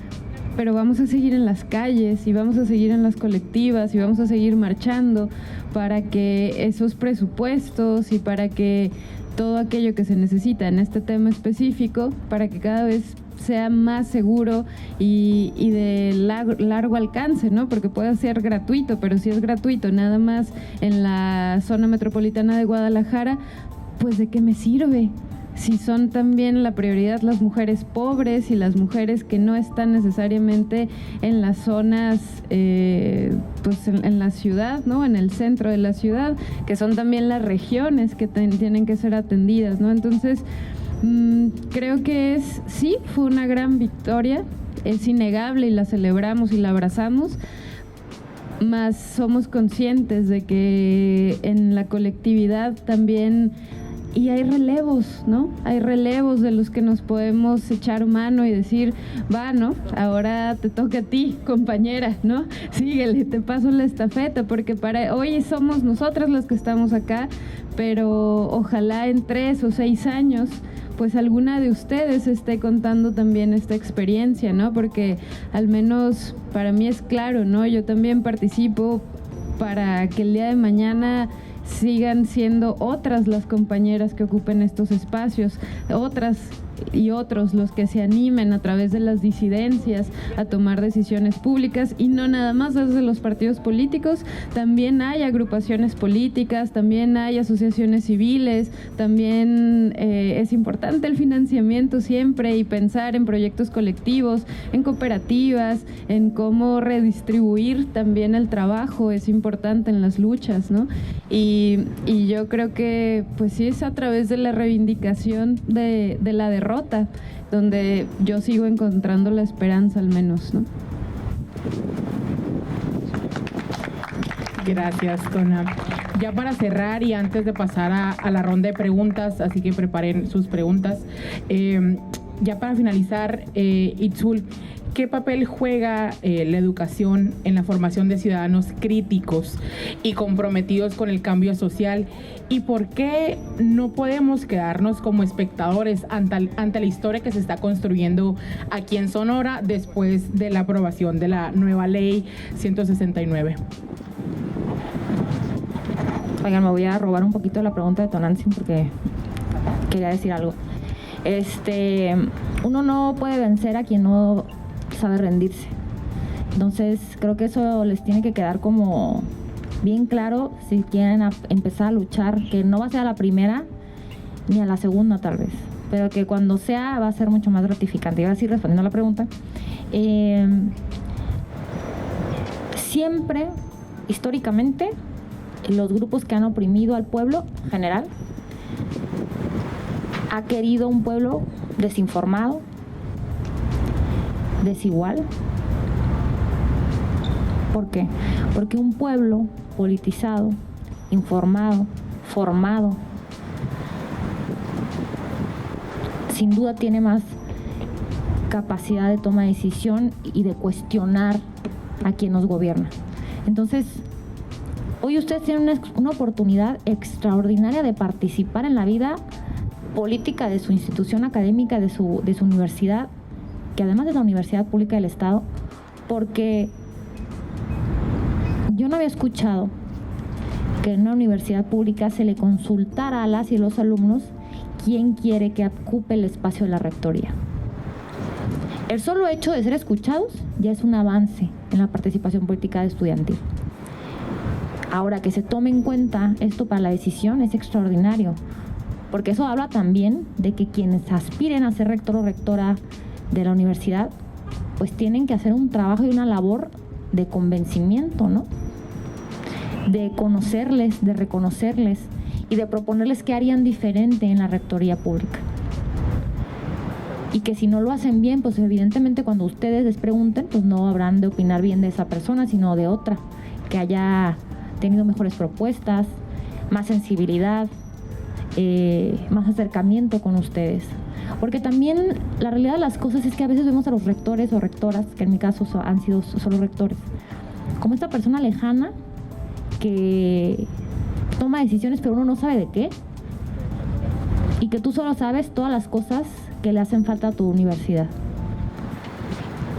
vamos a seguir en las calles y vamos a seguir en las colectivas y vamos a seguir marchando para que esos presupuestos y para que todo aquello que se necesita en este tema específico, para que cada vez sea más seguro y de largo alcance, ¿no? Porque puede ser gratuito, pero si es gratuito nada más en la zona metropolitana de Guadalajara, pues ¿de qué me sirve? Si son también la prioridad las mujeres pobres y las mujeres que no están necesariamente en las zonas, pues en la ciudad, ¿no? En el centro de la ciudad, que son también las regiones que tienen que ser atendidas, ¿no? Entonces, creo que sí, fue una gran victoria, es innegable y la celebramos y la abrazamos, mas somos conscientes de que en la colectividad también Y hay relevos, ¿no? Hay relevos de los que nos podemos echar mano y decir, va, ¿no? Ahora te toca a ti, compañera, ¿no? Síguele, te paso la estafeta, porque para hoy somos nosotras las que estamos acá, pero ojalá en 3 o 6 años pues alguna de ustedes esté contando también esta experiencia, ¿no? Porque al menos para mí es claro, ¿no? Yo también participo para que el día de mañana sigan siendo otras las compañeras que ocupen estos espacios, otras y otros los que se animen a través de las disidencias a tomar decisiones públicas, y no nada más desde los partidos políticos, también hay agrupaciones políticas, también hay asociaciones civiles, también es importante el financiamiento siempre y pensar en proyectos colectivos, en cooperativas, en cómo redistribuir también el trabajo, es importante en las luchas, ¿no? Y yo creo que pues sí es a través de la reivindicación de la derrota donde yo sigo encontrando la esperanza, al menos, ¿no? Gracias, Tona. Ya para cerrar y antes de pasar a la ronda de preguntas, así que preparen sus preguntas. Ya para finalizar, Itzul, ¿qué papel juega la educación en la formación de ciudadanos críticos y comprometidos con el cambio social? ¿Y por qué no podemos quedarnos como espectadores ante la historia que se está construyendo aquí en Sonora después de la aprobación de la nueva ley 169? Oigan, me voy a robar un poquito la pregunta de Tonantzin porque quería decir algo. Uno no puede vencer a quien no sabe rendirse. Entonces creo que eso les tiene que quedar como bien claro si quieren empezar a luchar, que no va a ser a la primera ni a la segunda tal vez, pero que cuando sea va a ser mucho más gratificante. Y ahora sí, respondiendo a la pregunta, siempre históricamente los grupos que han oprimido al pueblo en general ha querido un pueblo desinformado, desigual. ¿Por qué? Porque un pueblo politizado, informado, formado, sin duda tiene más capacidad de toma de decisión y de cuestionar a quien nos gobierna. Entonces, hoy ustedes tienen una oportunidad extraordinaria de participar en la vida política de su institución académica, de su universidad, que además es la universidad pública del Estado, porque yo no había escuchado que en una universidad pública se le consultara a las y los alumnos quién quiere que ocupe el espacio de la rectoría. El solo hecho de ser escuchados ya es un avance en la participación política estudiantil. Ahora, que se tome en cuenta esto para la decisión es extraordinario, porque eso habla también de que quienes aspiren a ser rector o rectora de la universidad, pues tienen que hacer un trabajo y una labor de convencimiento, ¿no? De conocerles, de reconocerles y de proponerles qué harían diferente en la rectoría pública. Y que si no lo hacen bien, pues evidentemente cuando ustedes les pregunten, pues no habrán de opinar bien de esa persona, sino de otra, que haya tenido mejores propuestas, más sensibilidad, más acercamiento con ustedes. Porque también la realidad de las cosas es que a veces vemos a los rectores o rectoras, que en mi caso han sido solo rectores, como esta persona lejana que toma decisiones pero uno no sabe de qué, y que tú solo sabes todas las cosas que le hacen falta a tu universidad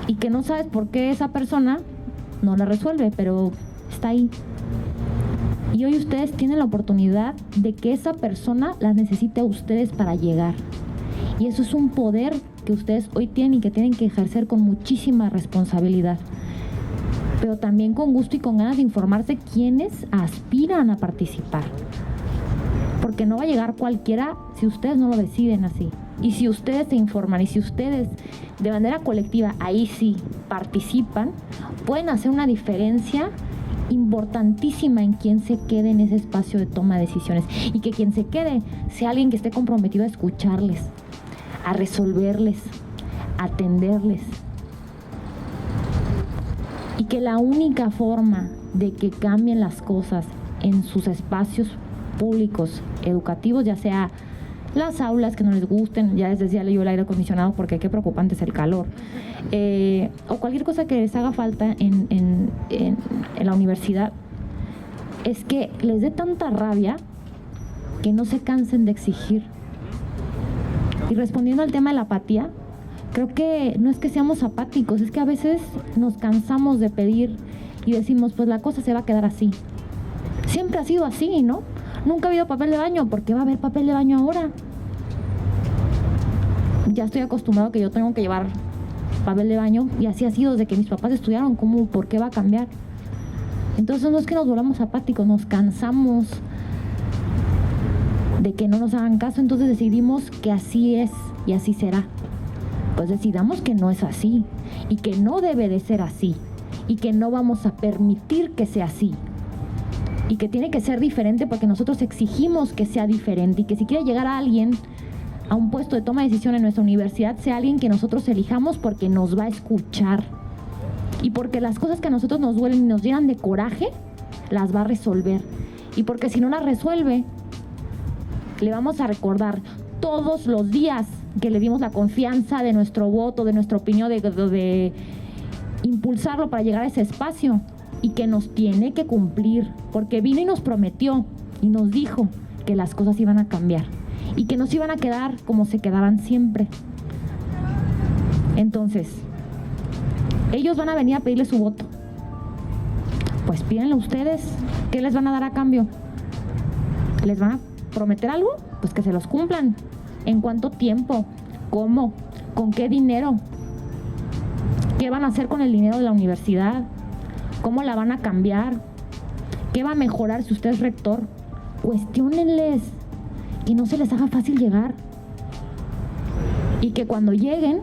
y que no sabes por qué esa persona no la resuelve, pero está ahí. Y hoy ustedes tienen la oportunidad de que esa persona las necesite a ustedes para llegar. Y eso es un poder que ustedes hoy tienen y que tienen que ejercer con muchísima responsabilidad. Pero también con gusto y con ganas de informarse quiénes aspiran a participar. Porque no va a llegar cualquiera si ustedes no lo deciden así. Y si ustedes se informan y si ustedes de manera colectiva ahí sí participan, pueden hacer una diferencia importantísima en quién se quede en ese espacio de toma de decisiones, y que quien se quede sea alguien que esté comprometido a escucharles, a resolverles, a atenderles, y que la única forma de que cambien las cosas en sus espacios públicos educativos, ya sea las aulas que no les gusten, ya les decía yo el aire acondicionado porque qué preocupante es el calor, o cualquier cosa que les haga falta en la universidad, es que les dé tanta rabia que no se cansen de exigir. Y respondiendo al tema de la apatía, creo que no es que seamos apáticos, es que a veces nos cansamos de pedir y decimos, pues la cosa se va a quedar así. Siempre ha sido así, ¿no? Nunca ha habido papel de baño, ¿por qué va a haber papel de baño ahora? Ya estoy acostumbrado que yo tengo que llevar papel de baño y así ha sido desde que mis papás estudiaron, ¿cómo, por qué va a cambiar? Entonces no es que nos volvamos apáticos, nos cansamos de que no nos hagan caso, entonces decidimos que así es y así será. Pues decidamos que no es así y que no debe de ser así y que no vamos a permitir que sea así. Y que tiene que ser diferente porque nosotros exigimos que sea diferente y que si quiere llegar a alguien a un puesto de toma de decisión en nuestra universidad, sea alguien que nosotros elijamos porque nos va a escuchar y porque las cosas que a nosotros nos duelen y nos llenan de coraje, las va a resolver. Y porque si no las resuelve, le vamos a recordar todos los días que le dimos la confianza de nuestro voto, de nuestra opinión, de impulsarlo para llegar a ese espacio. Y que nos tiene que cumplir, porque vino y nos prometió y nos dijo que las cosas iban a cambiar y que nos iban a quedar como se quedaban siempre. Entonces, ellos van a venir a pedirle su voto. Pues pídenle ustedes, ¿qué les van a dar a cambio? ¿Les van a prometer algo? Pues que se los cumplan. ¿En cuánto tiempo? ¿Cómo? ¿Con qué dinero? ¿Qué van a hacer con el dinero de la universidad? ¿Cómo la van a cambiar? ¿Qué va a mejorar si usted es rector? Cuestiónenles, que no se les haga fácil llegar. Y que cuando lleguen,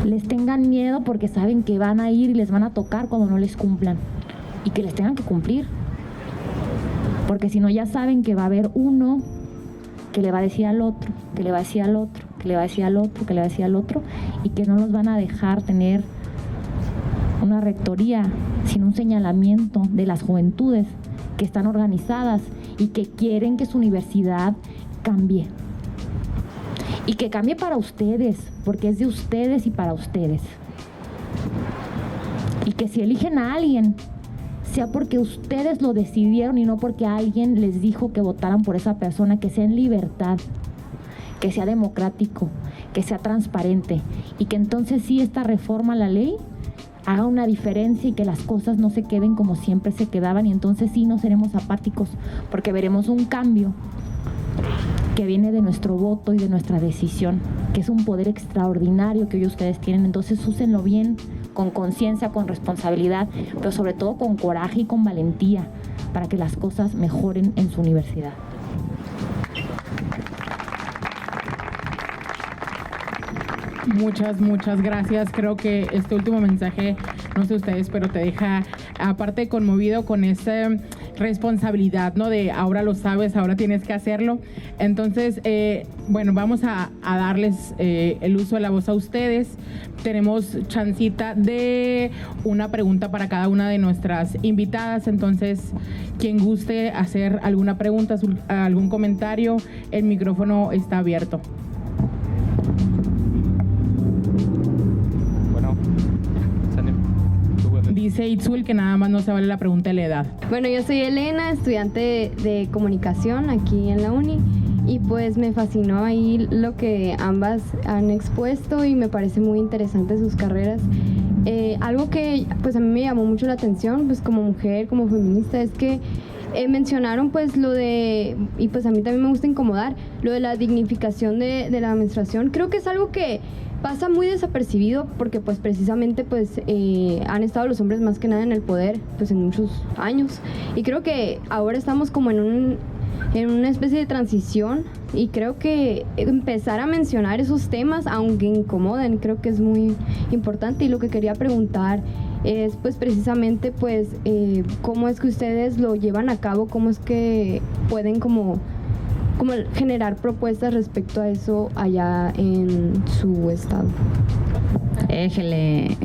les tengan miedo porque saben que van a ir y les van a tocar cuando no les cumplan. Y que les tengan que cumplir. Porque si no, ya saben que va a haber uno que le va a decir al otro, que le va a decir al otro, que le va a decir al otro, que le va a decir al otro, y que no los van a dejar tener una rectoría sin un señalamiento de las juventudes que están organizadas y que quieren que su universidad cambie. Y que cambie para ustedes, porque es de ustedes y para ustedes. Y que si eligen a alguien, sea porque ustedes lo decidieron y no porque alguien les dijo que votaran por esa persona, que sea en libertad, que sea democrático, que sea transparente y que entonces sí esta reforma a la ley haga una diferencia y que las cosas no se queden como siempre se quedaban y entonces sí no seremos apáticos porque veremos un cambio que viene de nuestro voto y de nuestra decisión, que es un poder extraordinario que hoy ustedes tienen, entonces úsenlo bien, con conciencia, con responsabilidad, pero sobre todo con coraje y con valentía para que las cosas mejoren en su universidad. Muchas gracias. Creo que este último mensaje, no sé ustedes, pero te deja aparte conmovido con esa responsabilidad, ¿no? De ahora lo sabes, ahora tienes que hacerlo. Entonces, bueno, vamos a darles el uso de la voz a ustedes. Tenemos chancita de una pregunta para cada una de nuestras invitadas. Entonces, quien guste hacer alguna pregunta, algún comentario, el micrófono está abierto. Dice Itzul que nada más no se vale la pregunta de la edad. Bueno, yo soy Elena, estudiante de comunicación aquí en la uni y pues me fascinó ahí lo que ambas han expuesto y me parece muy interesante sus carreras. Algo que pues a mí me llamó mucho la atención pues como mujer, como feminista, es que mencionaron pues lo de, y pues a mí también me gusta incomodar, lo de la dignificación de la menstruación. Creo que es algo que pasa muy desapercibido porque pues precisamente pues han estado los hombres más que nada en el poder pues en muchos años y creo que ahora estamos como en una especie de transición y creo que empezar a mencionar esos temas aunque incomoden creo que es muy importante y lo que quería preguntar es pues precisamente pues cómo es que ustedes lo llevan a cabo, cómo es que pueden como generar propuestas respecto a eso allá en su estado. Éjele.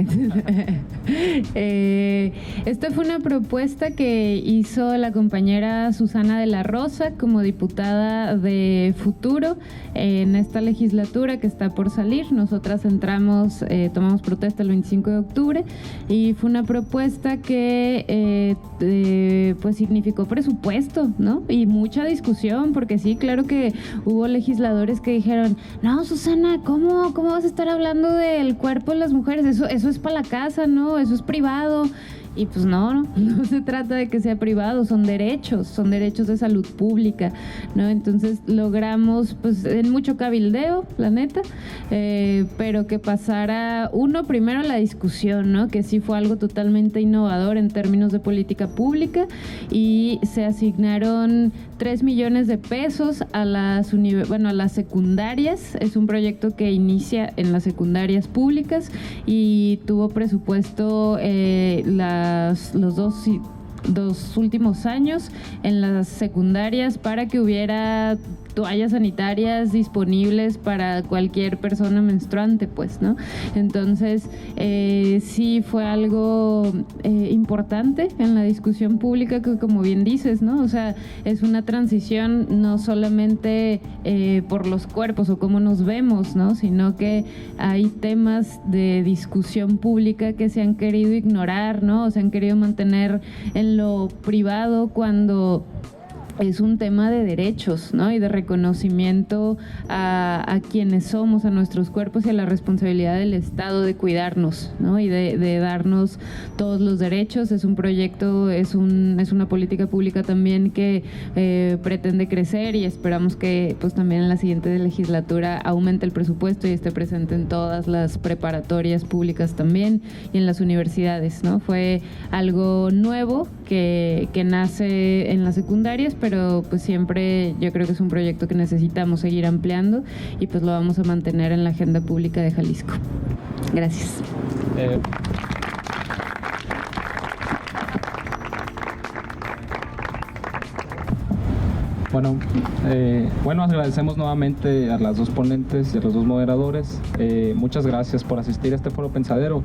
Esta fue una propuesta que hizo la compañera Susana de la Rosa como diputada de Futuro en esta legislatura que está por salir. Nosotras entramos, tomamos protesta el 25 de octubre y fue una propuesta que pues significó presupuesto, ¿no? Y mucha discusión, porque sí, claro que hubo legisladores que dijeron, no, Susana, ¿cómo vas a estar hablando del cuerpo de las mujeres? Eso es para la casa, ¿no? Eso es privado. Y pues no se trata de que sea privado, son derechos de salud pública, ¿no? Entonces logramos, pues en mucho cabildeo, la neta, pero que pasara primero la discusión, ¿no? Que sí fue algo totalmente innovador en términos de política pública, y se asignaron 3 millones de pesos a las secundarias. Es un proyecto que inicia en las secundarias públicas y tuvo presupuesto los dos últimos años en las secundarias para que hubiera toallas sanitarias disponibles para cualquier persona menstruante, pues, ¿no? Entonces, sí fue algo importante en la discusión pública, que como bien dices, ¿no? O sea, es una transición no solamente por los cuerpos o cómo nos vemos, ¿no? Sino que hay temas de discusión pública que se han querido ignorar, ¿no? O se han querido mantener en lo privado cuando es un tema de derechos, ¿no? Y de reconocimiento a quienes somos, a nuestros cuerpos y a la responsabilidad del Estado de cuidarnos, ¿no? Y de darnos todos los derechos. Es un proyecto, es una política pública también que pretende crecer, y esperamos que pues también en la siguiente legislatura aumente el presupuesto y esté presente en todas las preparatorias públicas también y en las universidades, ¿no? Fue algo nuevo que nace en las secundarias, pero pues siempre yo creo que es un proyecto que necesitamos seguir ampliando, y pues lo vamos a mantener en la agenda pública de Jalisco. Gracias. Bueno, agradecemos nuevamente a las dos ponentes y a los dos moderadores. Muchas gracias por asistir a este foro pensadero.